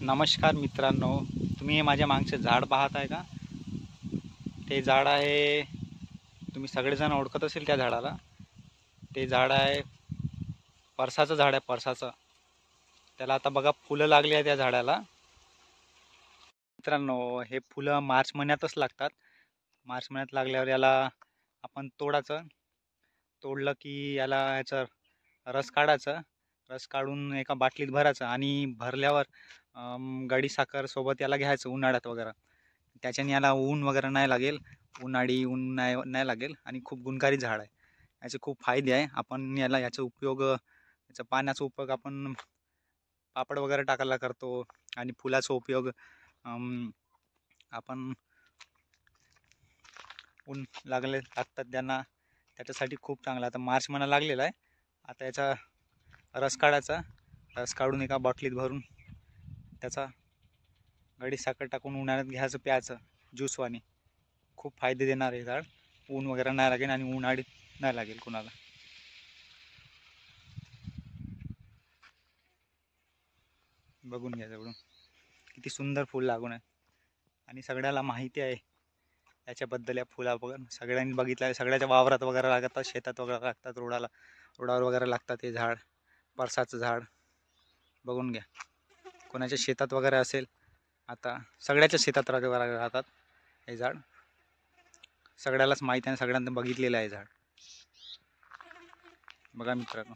नमस्कार मित्रांनो, तुम्ही माझ्या मागचे झाड पाहत आहे का? ते झाड आहे, तुम्ही सगळेजण ओळखत असेल त्या झाडाला. ते झाड आहे परसाचं झाड आहे, परसाचं. त्याला आता बघा फुलं लागली आहे त्या झाडाला. मित्रांनो, हे फुलं मार्च महिन्यातच लागतात. मार्च महिन्यात लागल्यावर याला आपण तोडायचं. तोडलं की याचा रस काढायचा. रस काढून एका बाटलीत भरायचं आणि भरल्यावर गडी साखर सोबत याला घ्यायचं उन्हाळ्यात वगैरे. त्याच्याने याला ऊन वगैरे नाही लागेल, उन्हाळी ऊन नाही लागेल आणि खूप गुणकारी झाड आहे. याचे खूप फायदे आहे. आपण याचा उपयोग, याचा पाण्याचा उपयोग आपण पापड वगैरे टाकायला करतो आणि फुलाचा उपयोग आपण ऊन लागतात त्यांना, त्याच्यासाठी खूप चांगला. आता मार्च महिना लागलेला आहे. आता याचा रस काढायचा. रस काढून एका बाटलीत भरून त्याचा गडी साखर टाकून उन्हाळ्यात घ्यायचं, प्यायचं ज्यूसवानी. खूप फायदे देणार आहे झाड. ऊन वगैरे नाही लागेल आणि उन्हाळी नाही लागेल कोणाला. बघून घ्या जवळून किती सुंदर फूल लागून आहे आणि सगळ्याला माहिती आहे याच्याबद्दल. या फुला वगैरे सगळ्यांनी बघितलं आहे. सगळ्याच्या वावरात वगैरे लागतात, शेतात वगैरे लागतात, रोडावर वगैरे लागतात हे झाड. परसाचं झाड बघून घ्या. कोणाच्या शेतात वगैरे असेल, आता सगळ्याच्या शेतात वगैरे राहतात हे झाड. सगळ्यालाच माहिती आहे, सगळ्यांना बघितलेलं आहे झाड. बघा मित्रांनो.